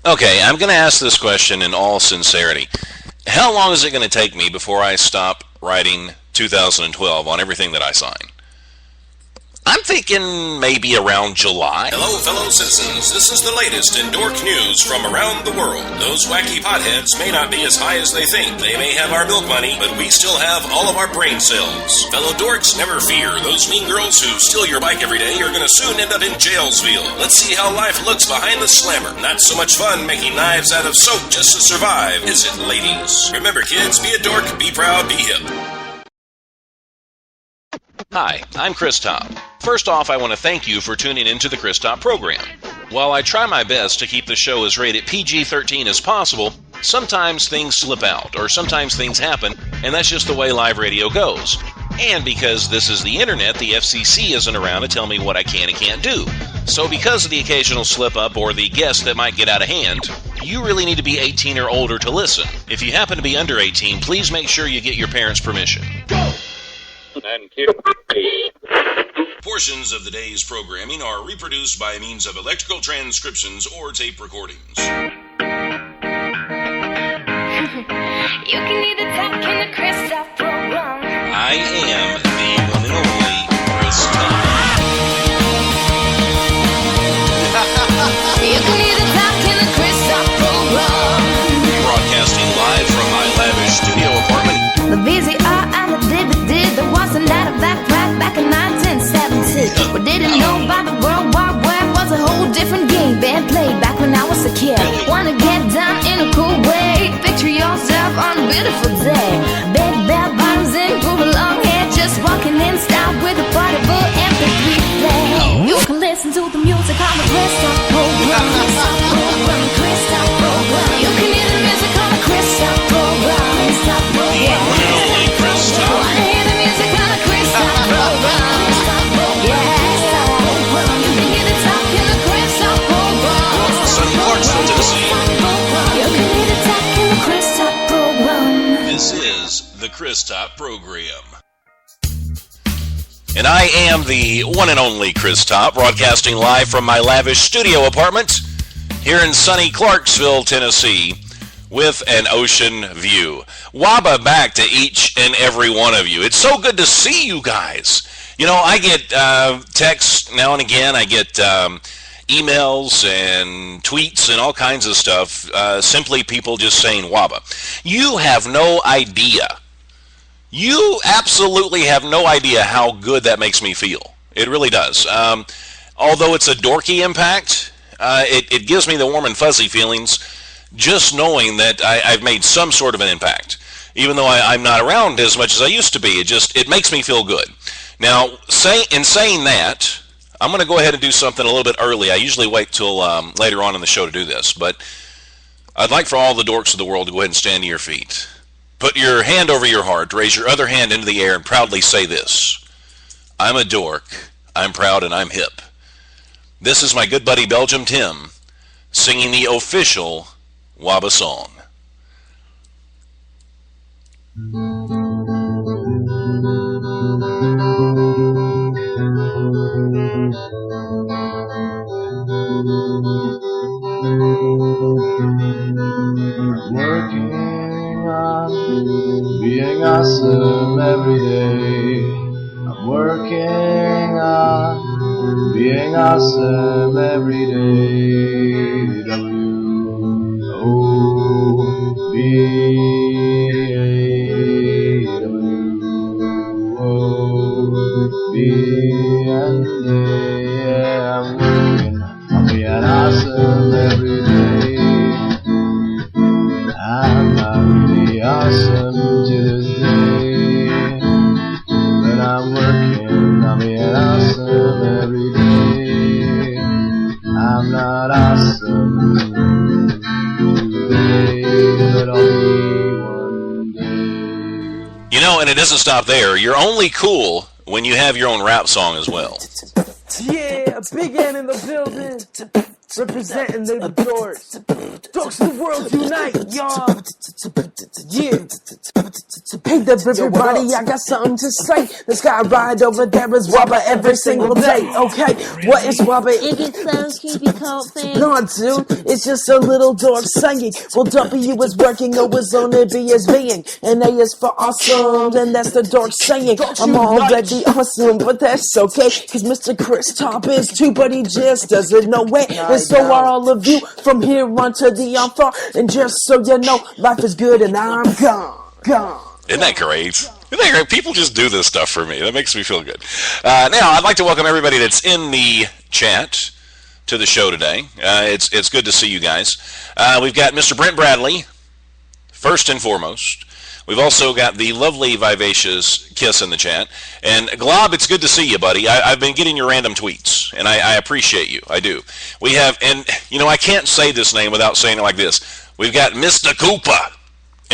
Okay, I'm going to ask this question in all sincerity. How long is it going to take me before I stop writing 2012 on everything that I sign? I'm thinking maybe around July. Hello, fellow citizens. This is the latest in dork news from around the world. Those wacky potheads may not be as high as they think. They may have our milk money, but we still have all of our brain cells. Fellow dorks, never fear. Those mean girls who steal your bike every day are going to soon end up in Jailsville. Let's see how life looks behind the slammer. Not so much fun making knives out of soap just to survive, is it, ladies? Remember, kids, be a dork, be proud, be hip. Hi, I'm Chris Top. First off, I want to thank you for tuning into the Chris Top program. While I try my best to keep the show as rated PG-13 as possible, sometimes things slip out, or sometimes things happen, and that's just the way live radio goes. And because this is the internet, the FCC isn't around to tell me what I can and can't do. So because of the occasional slip-up or the guest that might get out of hand, you really need to be 18 or older to listen. If you happen to be under 18, please make sure you get your parents' permission. Go! And cue. Portions of the day's programming are reproduced by means of electrical transcriptions or tape recordings. You can either talk in the Chris Top program. I am the one and only Chris Top. You can either talk in the Chris Top program. Broadcasting live from my lavish studio apartment. The VCR and the DVD, there wasn't that a back in 1970. We didn't know about the World War Web was a whole different game being played back when I was a kid. Wanna get down in a cool way, picture yourself on a beautiful day. Big bell bottoms and groove long hair, just walking in style with a portable MP3 play. You can listen to the music on the Chris Top program. Chris Top program. You can hear the music on the Chris Top program. Chris Top program. This is the Chris Top program. And I am the one and only Chris Top, broadcasting live from my lavish studio apartment here in sunny Clarksville, Tennessee, with an ocean view. Waba back to each and every one of you. It's so good to see you guys. You know, I get texts now and again. I get emails and tweets and all kinds of stuff. Simply people just saying Waba. You have no idea. You absolutely have no idea how good that makes me feel. It really does. Although it's a dorky impact, it gives me the warm and fuzzy feelings just knowing that I've made some sort of an impact. Even though I'm not around as much as I used to be, it makes me feel good. Now, in saying that, I'm going to go ahead and do something a little bit early. I usually wait till later on in the show to do this, but I'd like for all the dorks of the world to go ahead and stand to your feet. Put your hand over your heart, raise your other hand into the air, and proudly say this. I'm a dork, I'm proud, and I'm hip. This is my good buddy Belgium Tim singing the official Waba song. Working on being awesome every day. I'm working on being awesome every day. W-O-B-A-W-O-B and yeah, I'm working on being awesome every day. I'm not really awesome to this day, but I'm working on being awesome every day. I'm not awesome today, but I'll be one day. You know, and it doesn't stop there. You're only cool when you have your own rap song as well. Yeah, a big N in the building. Representing the dorks. Dorks of the world unite, y'all. Yeah. Hey there, everybody, I got something to say. The sky ride over there is Wubba every single day. Okay, what is Wubba? It gets some creepy cold thing. No, dude, it's just a little dork saying. Well, W is working, O is on it, B is being, and A is for awesome, and that's the dork saying. I'm already awesome, but that's okay, cause Mr. Chris Top is too, but he just doesn't know it. And so are all of you from here on to the far. And just so you know, life is good and I'm gone. Isn't that great? Isn't that great? People just do this stuff for me. That makes me feel good. Now, I'd like to welcome everybody that's in the chat to the show today. It's good to see you guys. We've got Mr. Brent Bradley, first and foremost. We've also got the lovely, vivacious Kiss in the chat. And Glob, it's good to see you, buddy. I've been getting your random tweets, and I appreciate you. I do. We have, and, you know, I can't say this name without saying it like this. We've got Mr. Koopa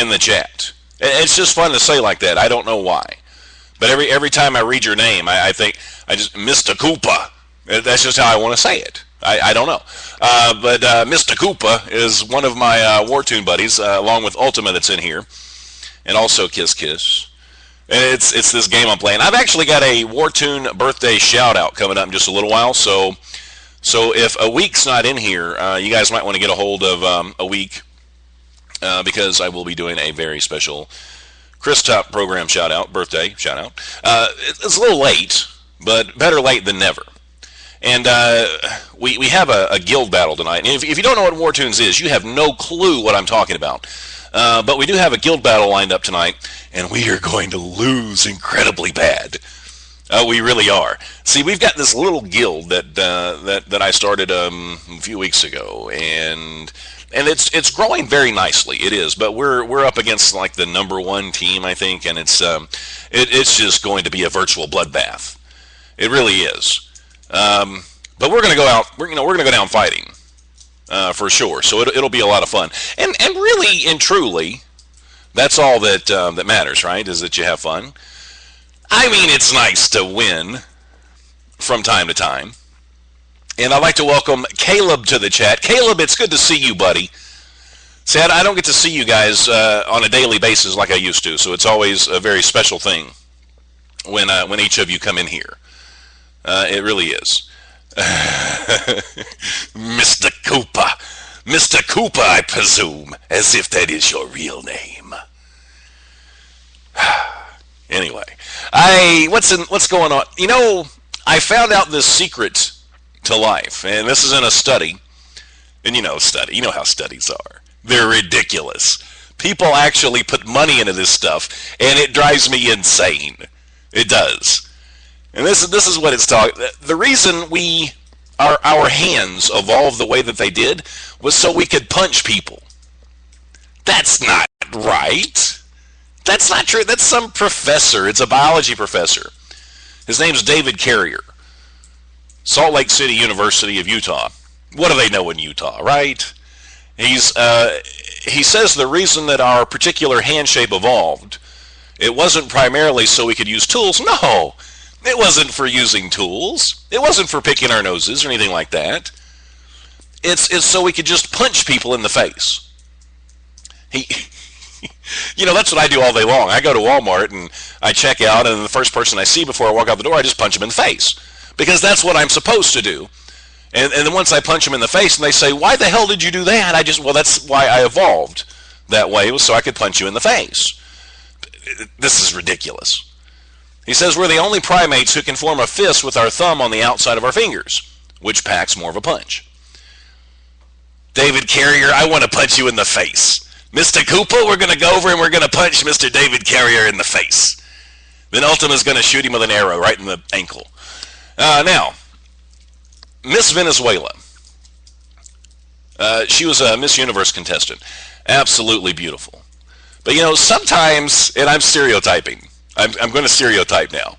in the chat. It's just fun to say like that. I don't know why. But every time I read your name, I think, Mr. Koopa. That's just how I want to say it. I don't know. But Mr. Koopa is one of my War Tune buddies, along with Ultima that's in here. And also Kiss Kiss. And it's this game I'm playing. I've actually got a War Tune birthday shout-out coming up in just a little while. So if a week's not in here, you guys might want to get a hold of a week. Because I will be doing a very special Chris Top program shout-out, birthday shout-out. It's a little late, but better late than never. And we have a guild battle tonight. And if you don't know what War Tunes is, you have no clue what I'm talking about. But we do have a guild battle lined up tonight, and we are going to lose incredibly bad. We really are. See, we've got this little guild that I started a few weeks ago, and it's growing very nicely. It is, but we're up against like the #1 team, I think, and it's just going to be a virtual bloodbath. It really is. But we're going to go out. We're going to go down fighting. For sure. So it'll be a lot of fun. And really and truly, that's all that matters, right? Is that you have fun. I mean, it's nice to win from time to time. And I'd like to welcome Caleb to the chat. Caleb, it's good to see you, buddy. See, I don't get to see you guys on a daily basis like I used to, so it's always a very special thing when each of you come in here. It really is. Mr. Koopa. Mr. Koopa, I presume, as if that is your real name. Anyway, what's going on? You know, I found out this secret to life, and this is in a study. And you know how studies are. They're ridiculous. People actually put money into this stuff, and it drives me insane. It does. And this is what it's talking. The reason our hands evolved the way that they did was so we could punch people. That's not right. That's not true. That's some professor. It's a biology professor. His name's David Carrier. Salt Lake City University of Utah. What do they know in Utah, right? He says the reason that our particular hand shape evolved, it wasn't primarily so we could use tools. No. It wasn't for using tools. It wasn't for picking our noses or anything like that. It's so we could just punch people in the face. That's what I do all day long. I go to Walmart and I check out, and the first person I see before I walk out the door, I just punch them in the face. Because that's what I'm supposed to do. And then once I punch them in the face and they say, why the hell did you do that? That's why I evolved that way, was so I could punch you in the face. This is ridiculous. He says we're the only primates who can form a fist with our thumb on the outside of our fingers, which packs more of a punch. David Carrier, I want to punch you in the face. Mr. Koopa, we're going to go over and we're going to punch Mr. David Carrier in the face. Then Ultima's going to shoot him with an arrow right in the ankle. Now, Miss Venezuela. She was a Miss Universe contestant. Absolutely beautiful. But sometimes, and I'm stereotyping. I'm going to stereotype now.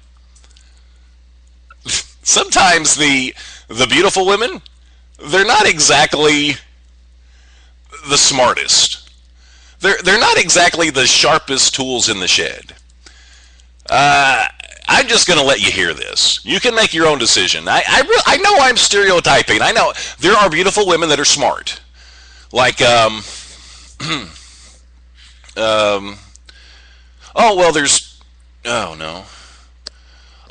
Sometimes the beautiful women, they're not exactly the smartest. They're not exactly the sharpest tools in the shed. I'm just going to let you hear this. You can make your own decision. I know I'm stereotyping. I know there are beautiful women that are smart. Like, oh, well, there's, oh, no.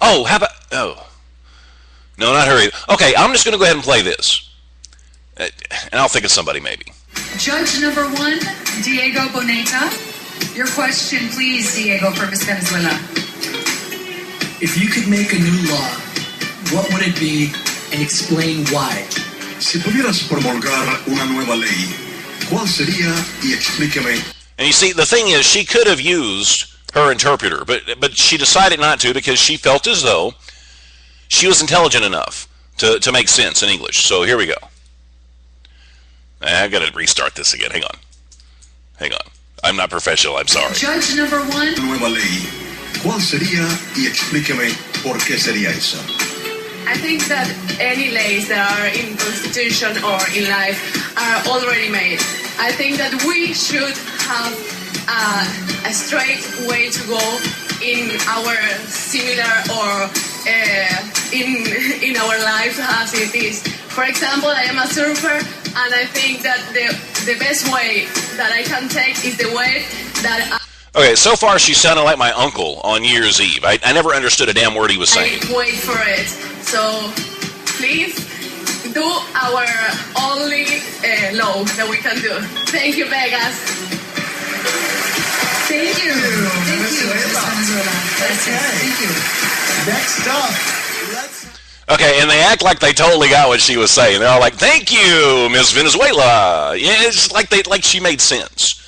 Oh, how about, oh. No, not her either. Okay, I'm just going to go ahead and play this. And I'll think of somebody, maybe. Judge number 1, Diego Boneta. Your question, please, Diego, for Miss Venezuela. If you could make a new law, what would it be and explain why? Si pudieras promulgar una nueva ley, ¿cuál sería y explíqueme? And you see, the thing is, she could have used her interpreter, but she decided not to because she felt as though she was intelligent enough to make sense in English. So here we go. I got to restart this again. Hang on. I'm not professional. I'm sorry. Judge number 1. Nueva ley, ¿cuál sería y explíqueme por qué sería esa? I think that any laws that are in Constitution or in life are already made. I think that we should have a straight way to go in our similar or in our life as it is. For example, I am a surfer, and I think that the best way that I can take is the way that Okay, so far she sounded like my uncle on New Year's Eve. I never understood a damn word he was saying. I wait for it. So, please do our only law that we can do. Thank you, Vegas. Thank you. Thank you, Miss Venezuela. That's it. Thank you. Next up, Okay, and they act like they totally got what she was saying. They're all like, "Thank you, Miss Venezuela." Yeah, it's like she made sense.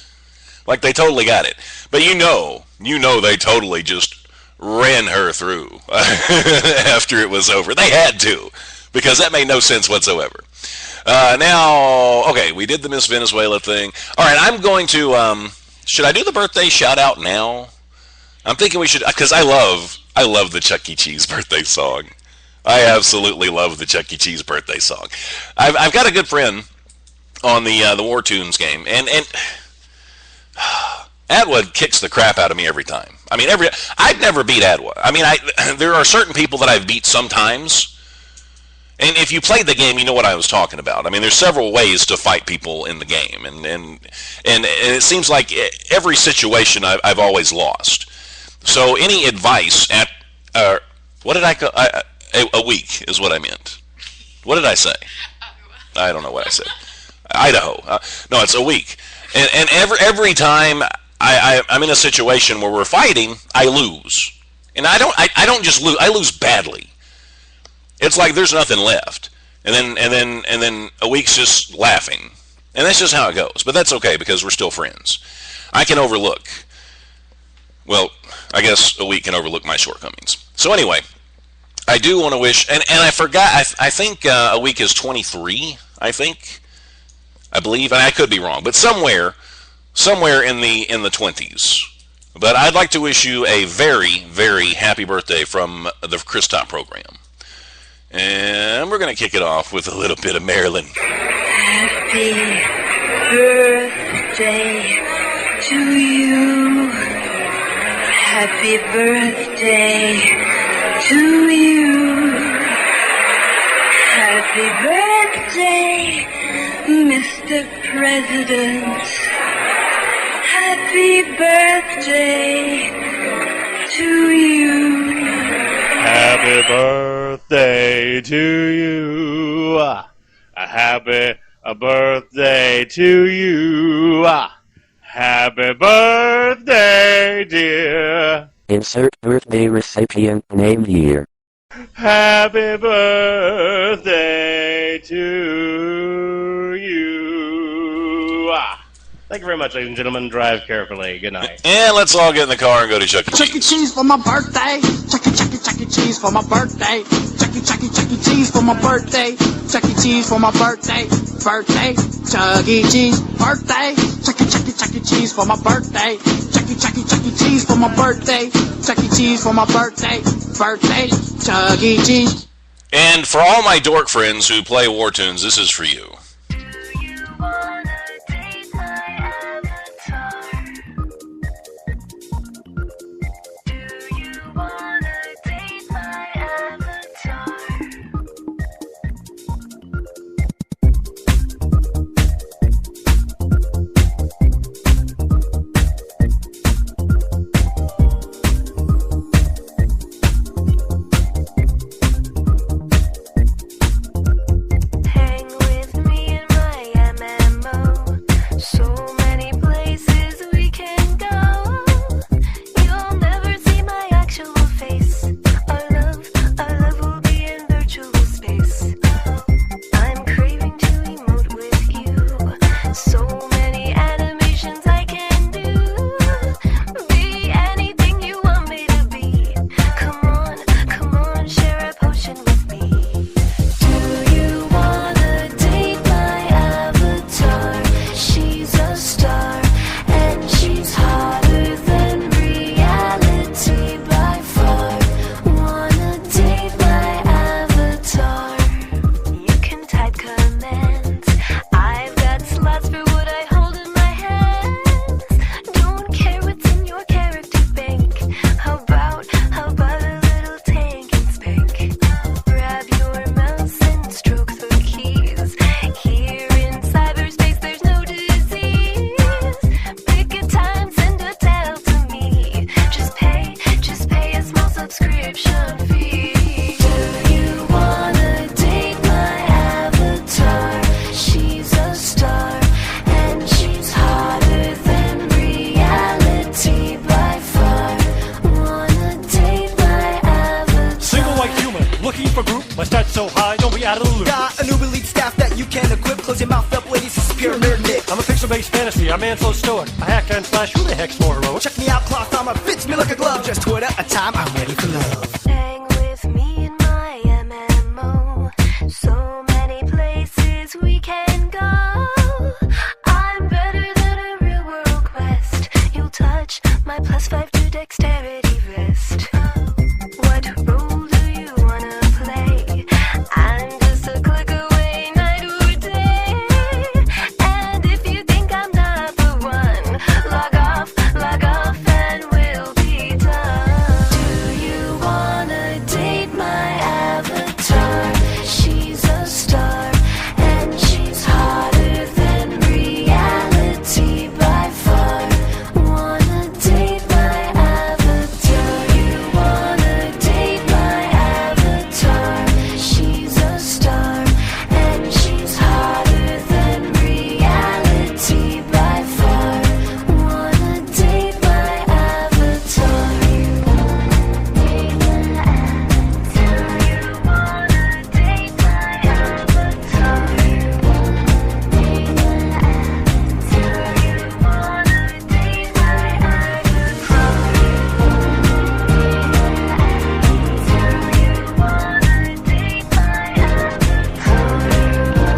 Like they totally got it. But you know they totally just ran her through after it was over. They had to, because that made no sense whatsoever. Now, okay, we did the Miss Venezuela thing. All right, I'm going to, should I do the birthday shout out now? I'm thinking we should, because I love the Chuck E. Cheese birthday song. I absolutely love the Chuck E. Cheese birthday song. I've got a good friend on the War Tunes game, and Atwood kicks the crap out of me every time. I mean, I've never beat Atwood. I mean, there are certain people that I've beat sometimes, and if you played the game, you know what I was talking about. I mean, there's several ways to fight people in the game, and it seems like every situation I've always lost. So any advice at what did I call a week is what I meant. What did I say? I don't know what I said. Idaho. No, it's a week. And every time I'm in a situation where we're fighting, I lose. And I don't just lose. I lose badly. It's like there's nothing left. And then a week's just laughing. And that's just how it goes. But that's okay because we're still friends. I can overlook. Well, I guess a week can overlook my shortcomings. So anyway, I do want to wish, and I forgot, I think a week is 23, I believe, and I could be wrong, but somewhere in the 20s. But I'd like to wish you a very, very happy birthday from the Chris Top program. And we're going to kick it off with a little bit of Marilyn. Happy birthday to you. Happy birthday to you. Happy birthday, Mr. President. Happy birthday to you. Happy birthday to you. A happy birthday to you. Happy birthday, dear. Insert birthday recipient name here. Happy birthday to you. Thank you very much, ladies and gentlemen. Drive carefully. Good night. And let's all get in the car and go to Chuck E. Cheese. Chuck E. Cheese for my birthday. Chuck E. Cheese for my birthday. Chuck E. Cheese for my birthday. Chuck E. Cheese for my birthday. Birthday. Chuck E. Cheese. Birthday. Chuck E. Cheese for my birthday. Chuck E. Cheese for my birthday. Chuck E. Cheese for my birthday. Birthday. Chuck E. Cheese. And for all my dork friends who play War Tunes, this is for you. Close your mouth up, ladies, this is pure nerd Nick. I'm a pixel-based fantasy. I'm Ansel Stewart. I hack and slash. Who the heck's more heroic? Check me out, cloth armor fits me like a glove. Just 2 at a time, I'm ready for love. Hang with me in my MMO. So many places we can go. I'm better than a real world quest. You'll touch my +5 to dexterity vest. What role do you wanna play? I'm just a click away night or day. And if you think I'm not the one, log off and we'll be done. Do you wanna date my avatar? She's a star and she's hotter than reality by far. Wanna date my avatar? You wanna date my avatar? She's a star and she's hotter than reality by far. Wanna date my avatar? You wanna date my avatar? You wanna date my avatar? You wanna date my avatar? You wanna date my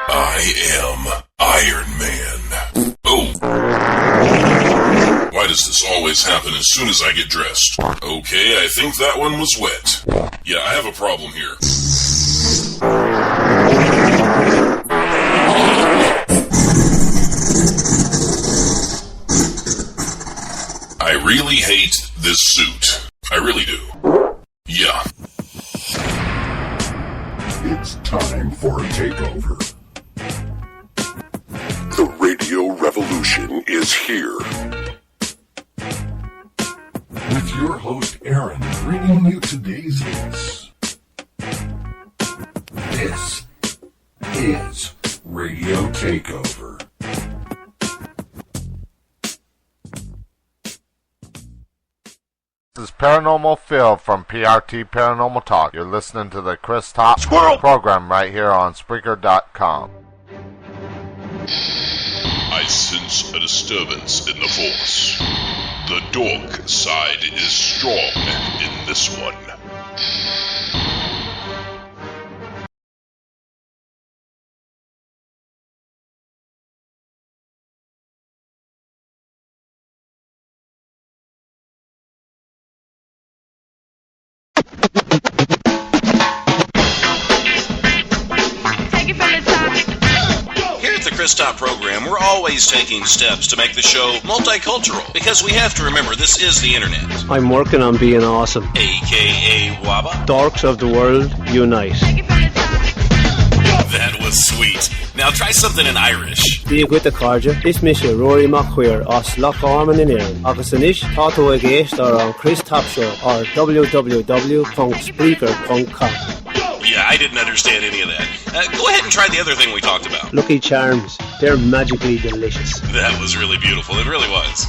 I am Iron Man. Oh. Why does this always happen as soon as I get dressed? Okay, I think that one was wet. Yeah, I have a problem here. I really hate this suit. I really do. Yeah. It's time for a takeover. The radio revolution is here. With your host Aaron bringing you today's hits. This is Radio Takeover. This is Paranormal Phil from PRT Paranormal Talk. You're listening to the Chris Top program right here on Spreaker.com. I sense a disturbance in the force. The dork side is strong in this one. Here at the Chris Top program, we're always taking steps to make the show multicultural because we have to remember this is the internet. I'm working on being awesome. AKA Waba. Dorks of the world, unite. That was sweet. Now try something in Irish. Díobh with the carja, is Misha Rory McQueer os Loch Orman in Erin. Agus anish táto a géist ar an Chris Top Show or www.spreaker.com. Yeah, I didn't understand any of that. Go ahead and try the other thing we talked about. Lucky Charms, they're magically delicious. That was really beautiful. It really was.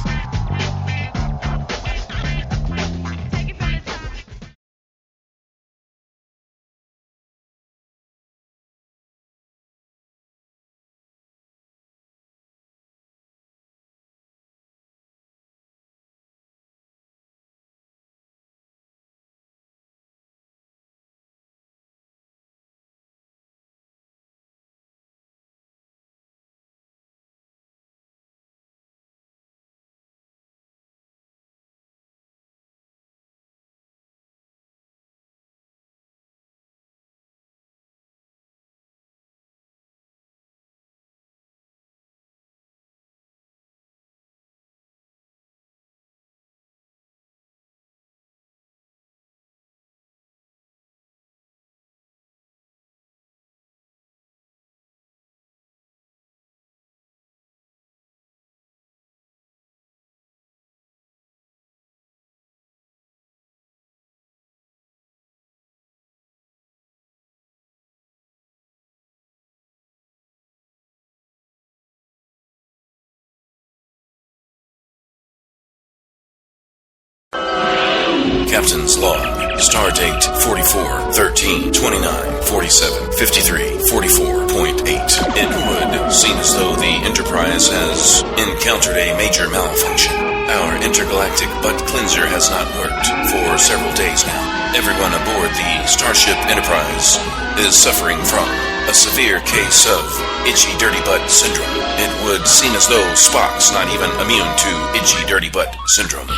Captain's log. Star date 44, 13, 29, 47, 53, 44.8. It would seem as though the Enterprise has encountered a major malfunction. Our intergalactic butt cleanser has not worked for several days now. Everyone aboard the Starship Enterprise is suffering from a severe case of itchy dirty butt syndrome. It would seem as though Spock's not even immune to itchy dirty butt syndrome.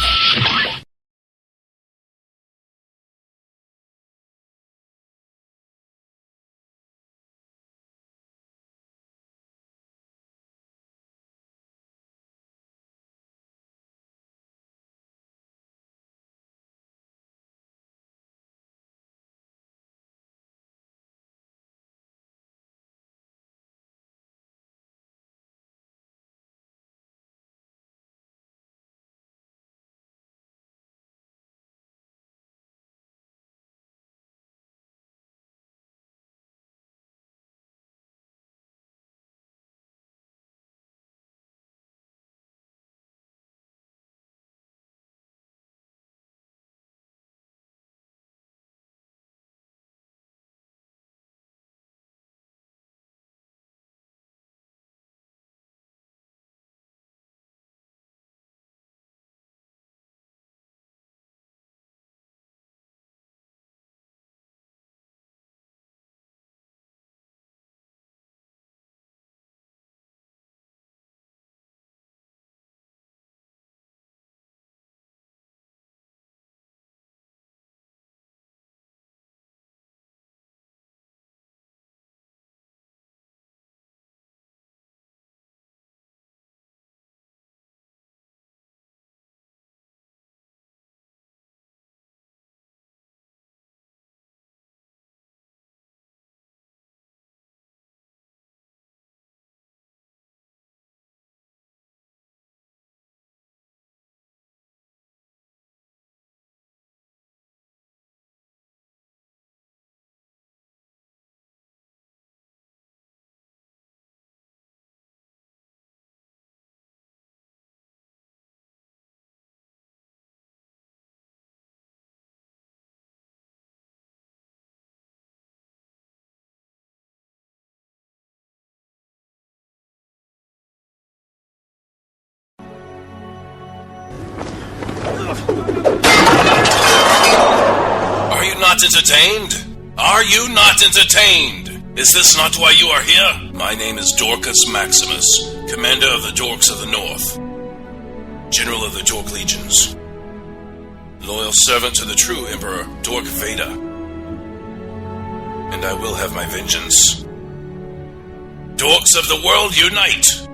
Are you not entertained? Are you not entertained? Is this not why you are here? My name is Dorcas Maximus, Commander of the Dorks of the North, General of the Dork Legions, loyal servant to the true Emperor Dork Vader, and I will have my vengeance. Dorks of the world, unite!